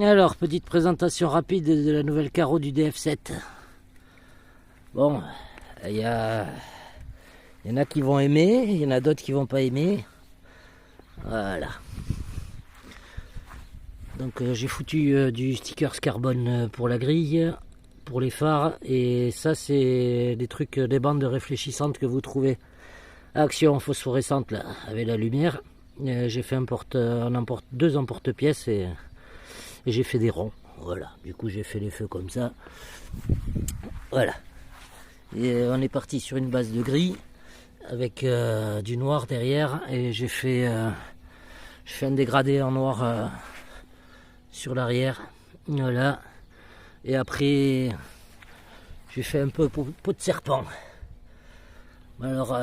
Alors, petite présentation rapide de la nouvelle carreau du DF7. Bon, il y en a qui vont aimer, il y en a d'autres qui vont pas aimer. Voilà. Donc j'ai foutu du stickers carbone pour la grille, pour les phares, et ça c'est des trucs, des bandes réfléchissantes que vous trouvez à Action phosphorescente là, avec la lumière. J'ai fait deux emporte-pièces et j'ai fait des ronds. Voilà, du coup j'ai fait les feux comme ça. Voilà. Et on est parti sur une base de gris avec du noir derrière, et j'ai fait un dégradé en noir sur l'arrière. Voilà. Et après j'ai fait un peu peau de serpent. Alors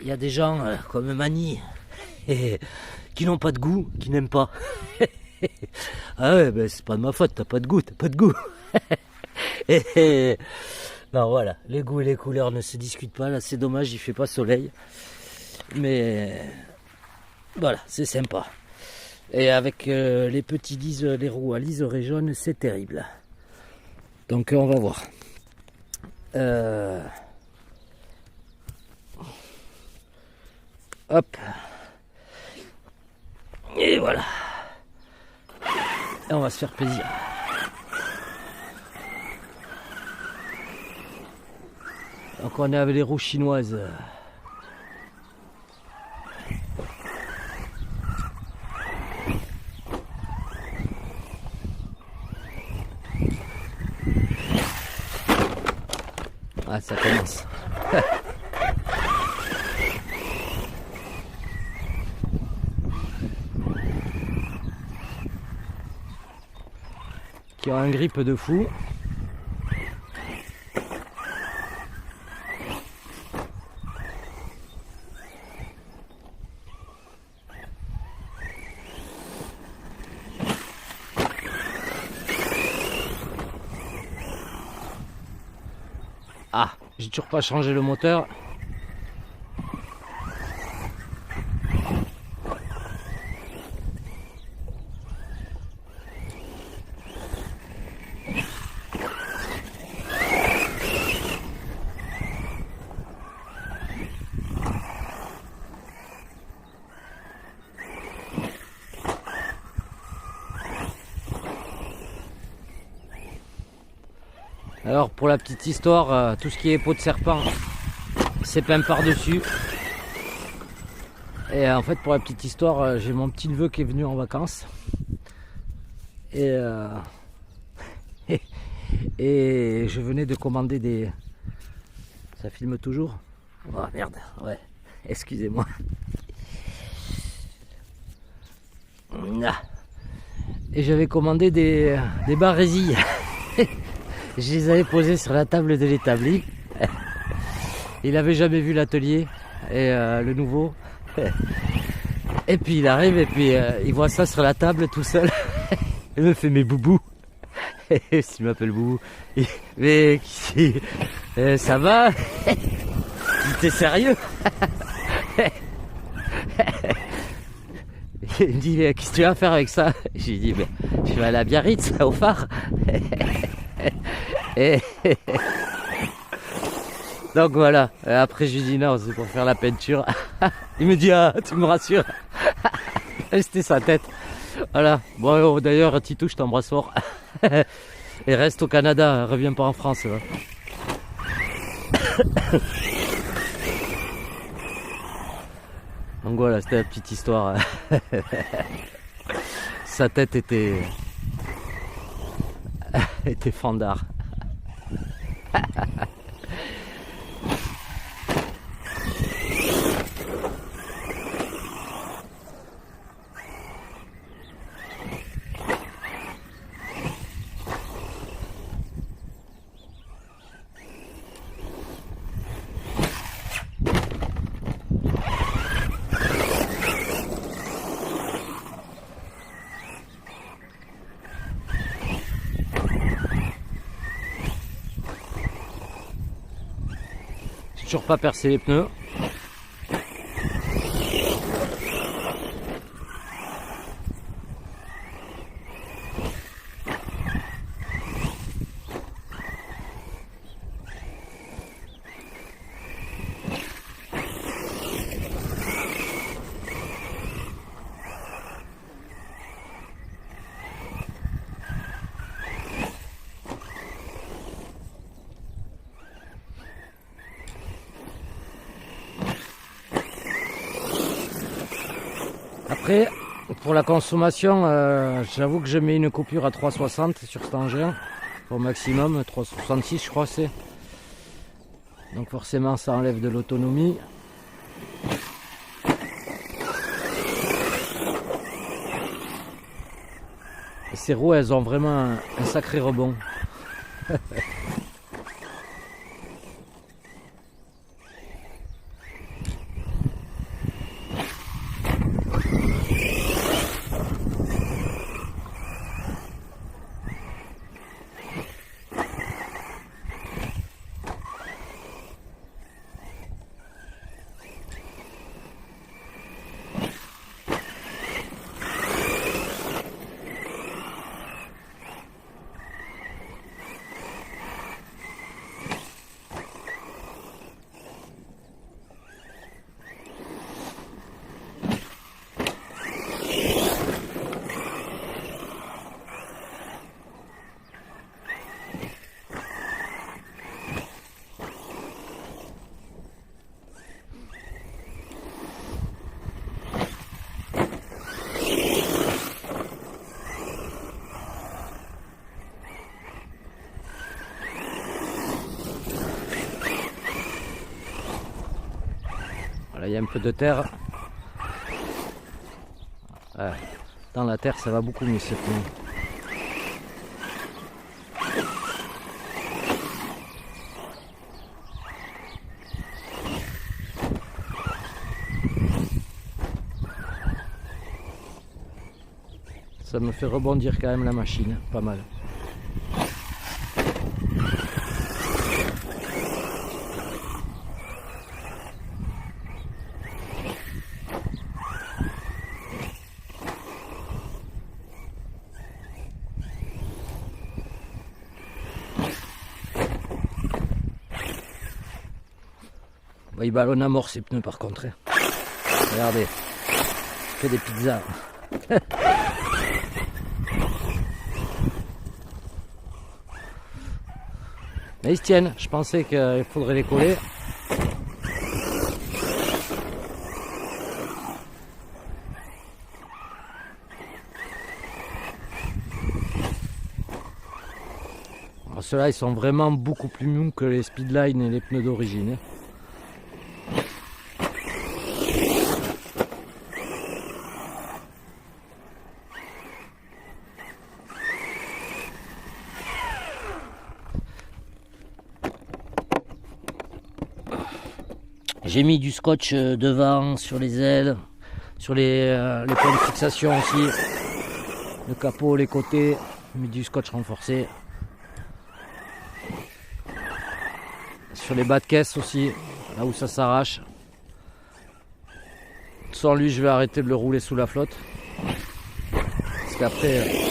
il y a des gens comme Mani qui n'ont pas de goût, qui n'aiment pas. Ah ouais, ben c'est pas de ma faute, t'as pas de goût. Non, voilà, les goûts et les couleurs ne se discutent pas. Là, c'est dommage, il fait pas soleil. Mais voilà, c'est sympa. Et avec les petits les roues à liseré jaune, c'est terrible. Donc on va voir. Hop. Et voilà. Et on va se faire plaisir. Donc on est avec les roues chinoises. Ah, ça commence. Qui a un grip de fou. Ah, j'ai toujours pas changé le moteur. Alors pour la petite histoire, tout ce qui est peau de serpent, c'est peint par-dessus. Et en fait pour la petite histoire, j'ai mon petit neveu qui est venu en vacances. Et, et je venais de commander des... Ça filme toujours? Oh merde, ouais, excusez-moi. Et j'avais commandé des barésilles. Je les avais posés sur la table de l'établi. Il avait jamais vu l'atelier et le nouveau. Et puis il arrive et puis il voit ça sur la table tout seul. Il me fait mes boubous. Il m'appelle Boubou. Mais ça va? T'es sérieux? Il me dit qu'est-ce que tu vas faire avec ça? J'ai dit je vais aller à Biarritz au phare. Et donc voilà, après je lui dis non, c'est pour faire la peinture. Il me dit ah, tu me rassures. C'était sa tête. Voilà, bon d'ailleurs Titou, je t'embrasse fort. Et reste au Canada, reviens pas en France. Là. Donc voilà, c'était la petite histoire. Sa tête était fandard. Toujours pas percé les pneus. Après, pour la consommation, j'avoue que je mets une coupure à 3,60 sur cet engin au maximum, 3,66 je crois c'est. Donc forcément ça enlève de l'autonomie. Et ces roues elles ont vraiment un sacré rebond. Voilà, il y a un peu de terre. Ouais, dans la terre, ça va beaucoup mieux cette nuit. Ça me fait rebondir quand même la machine, pas mal. Bon, il ballonne à mort ces pneus par contre. Regardez, je fais des pizzas. Mais ils se tiennent, je pensais qu'il faudrait les coller. Ceux-là ils sont vraiment beaucoup plus mous que les Speedline et les pneus d'origine. J'ai mis du scotch devant, sur les ailes, sur les points de fixation aussi, le capot, les côtés, j'ai mis du scotch renforcé. Sur les bas de caisse aussi, là où ça s'arrache. Sans lui, je vais arrêter de le rouler sous la flotte. Parce qu'après...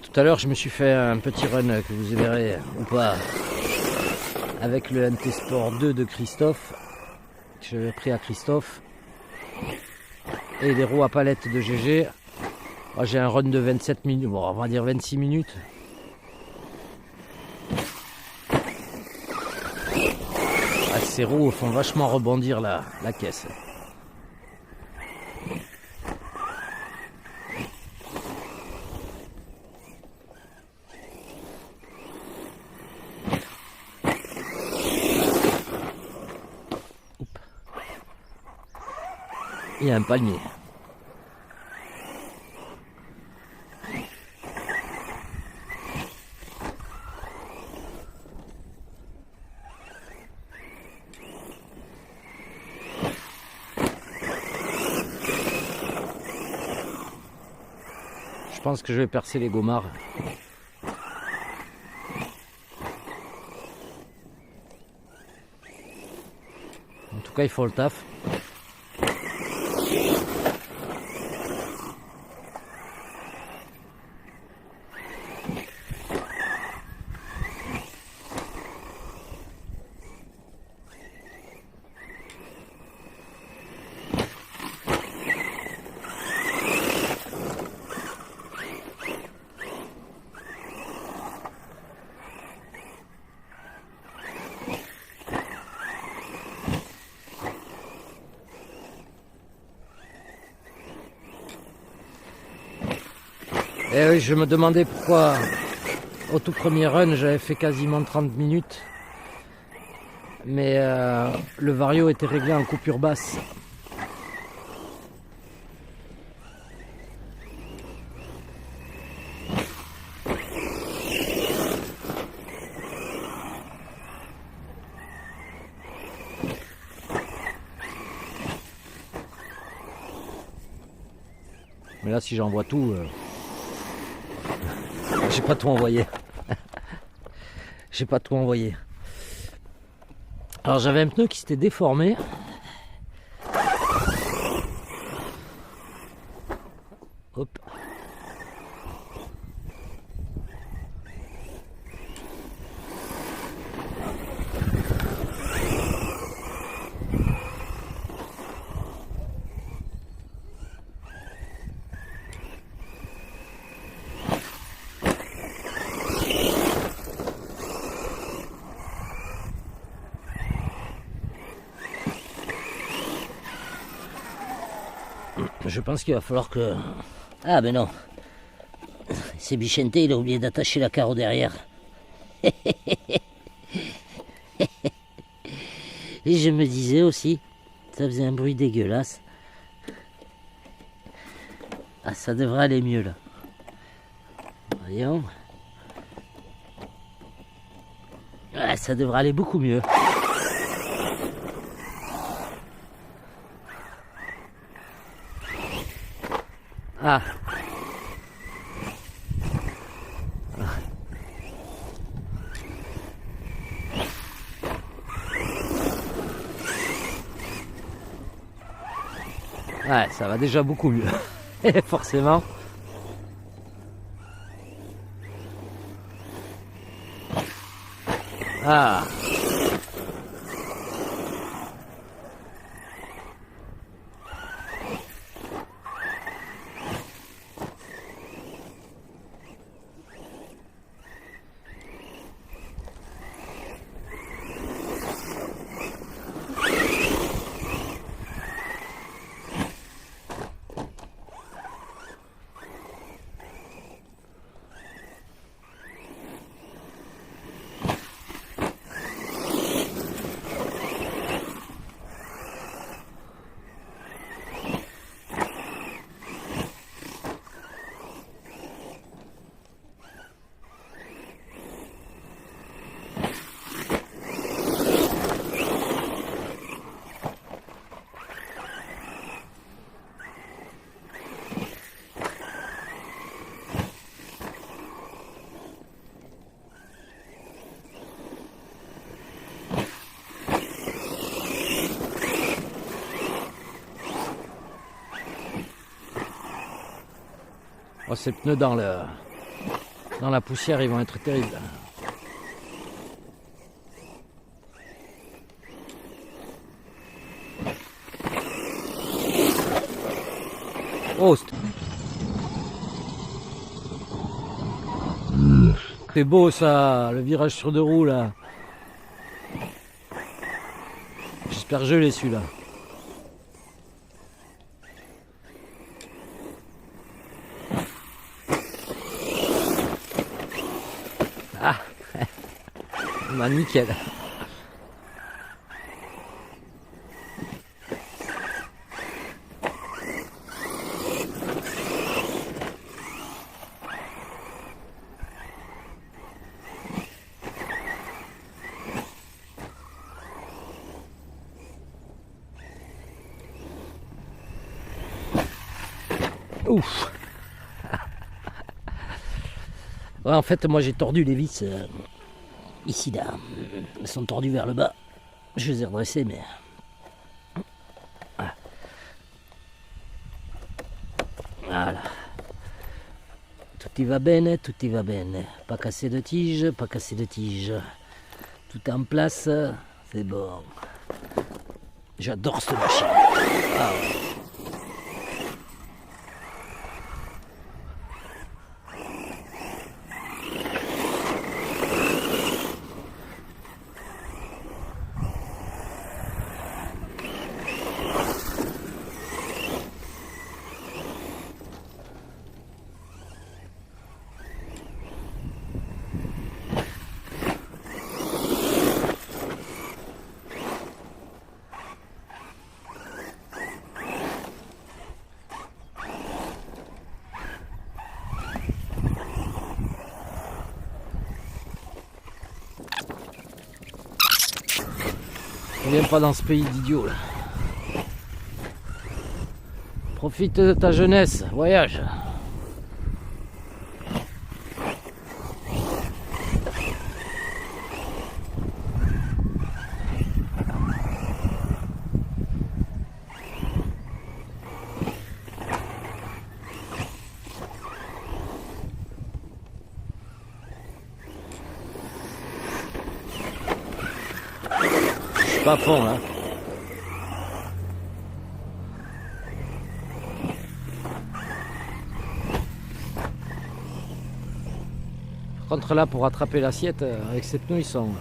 tout à l'heure, je me suis fait un petit run que vous verrez ou pas avec le MT Sport 2 de Christophe. Que j'avais pris à Christophe. Et les roues à palette de GG. Moi, j'ai un run de 27 minutes, bon, on va dire 26 minutes. Ces roues font vachement rebondir la caisse. Il y a un palmier. Je pense que je vais percer les gommards. En tout cas, il faut le taf. Et oui, je me demandais pourquoi au tout premier run j'avais fait quasiment 30 minutes. Mais le vario était réglé en coupure basse. Mais là, si j'envoie tout, j'ai pas tout envoyé. J'ai pas tout envoyé. Alors j'avais un pneu qui s'était déformé. Hop. Je pense qu'il va falloir que... Ah ben non. C'est Bichente, il a oublié d'attacher la carreau derrière. Et je me disais aussi, ça faisait un bruit dégueulasse. Ah, ça devrait aller mieux là. Voyons. Ah, ça devrait aller beaucoup mieux. Ah. Ouais, ça va déjà beaucoup mieux. Forcément. Ah. Oh, ces pneus dans la poussière, ils vont être terribles. Oh, c'est beau ça, le virage sur 2 roues là. J'espère que je l'ai celui-là. Ah, bah nickel. Ouf. Ouais, en fait, moi j'ai tordu les vis ici là. Elles sont tordues vers le bas. Je les ai redressées, mais. Voilà. Tout y va bene, tout y va bene. Pas casser de tige, pas casser de tige. Tout est en place, c'est bon. J'adore cette machine. Ah ouais. Ne viens pas dans ce pays d'idiots là. Profite de ta jeunesse, voyage. Je suis pas à fond là. Par contre là pour attraper l'assiette avec cette nouille ils sont là.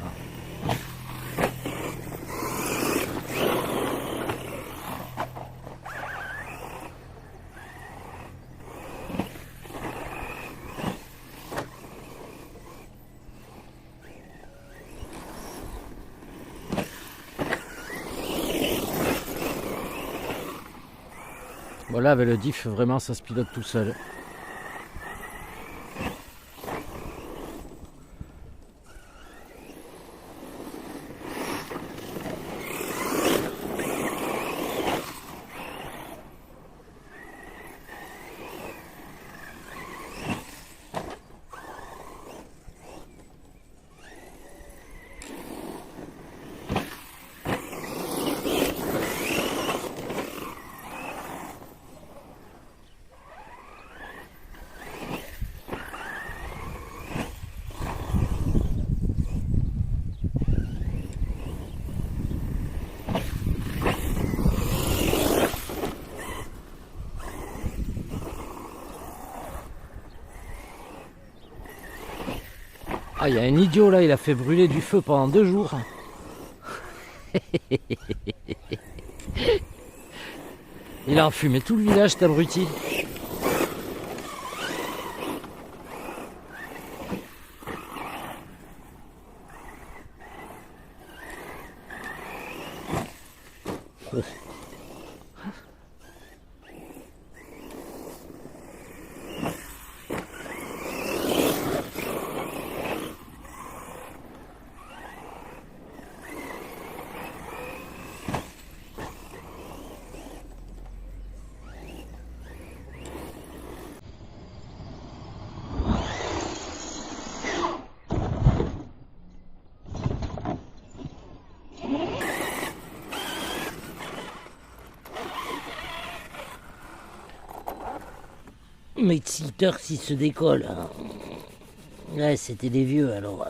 Voilà, avec le diff vraiment ça se pilote tout seul. Ah, il y a un idiot là, il a fait brûler du feu pendant 2 jours. Il a enfumé tout le village, cet abruti. Mais Seaters s'il se décolle. Ouais, c'était des vieux alors.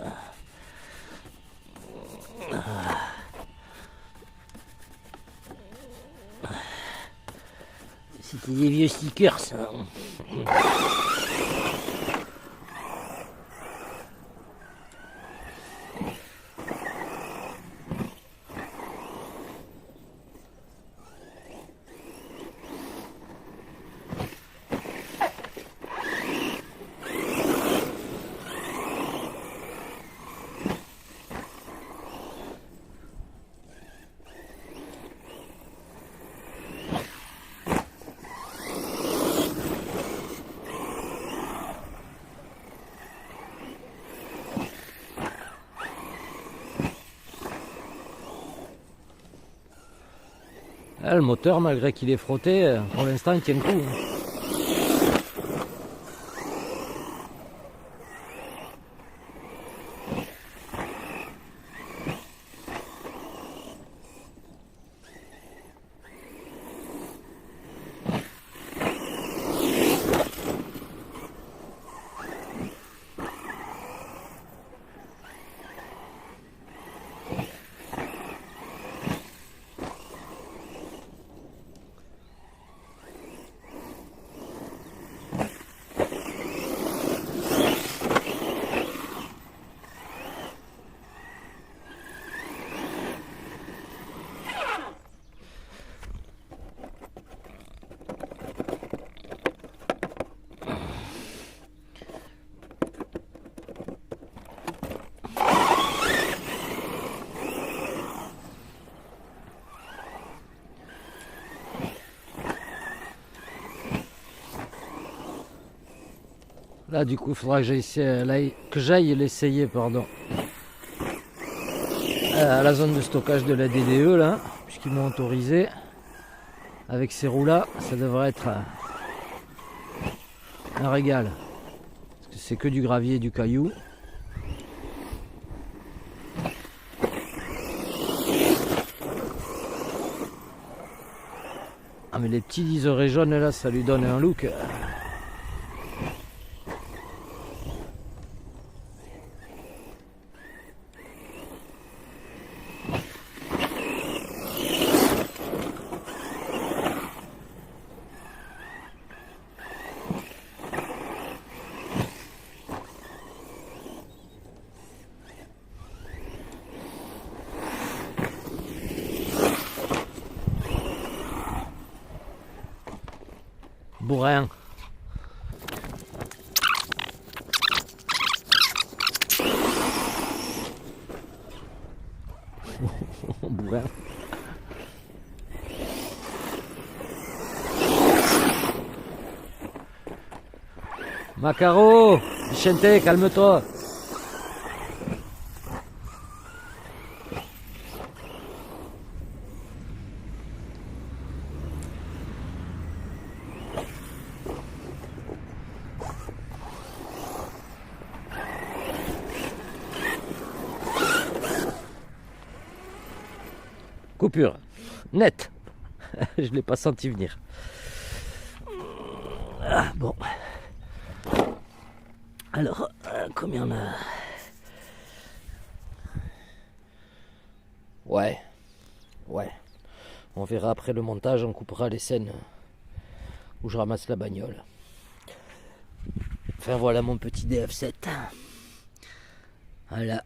C'était des vieux stickers. Ah, le moteur, malgré qu'il est frotté, pour l'instant il tient le coup. Là, du coup, il faudra que j'aille l'essayer, pardon. à la zone de stockage de la DDE là, puisqu'ils m'ont autorisé. Avec ces roues là, ça devrait être un régal. Parce que c'est que du gravier et du caillou. Ah mais les petits liserés jaunes là, ça lui donne un look. Bourrin. Bourrin. Macaro, Vicente, calme-toi. Coupure, nette. Je ne l'ai pas senti venir. Ah, bon. Alors, combien on a? Ouais. On verra après le montage, on coupera les scènes où je ramasse la bagnole. Enfin voilà mon petit DF7. Voilà.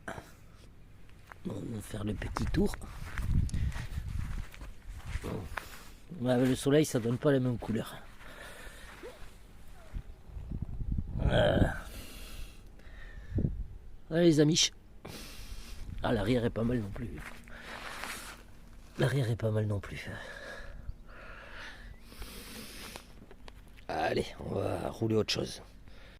On va faire le petit tour. Avec le soleil, ça donne pas la même couleur. Allez les amis. Ah, l'arrière est pas mal non plus. L'arrière est pas mal non plus. Allez, on va rouler autre chose.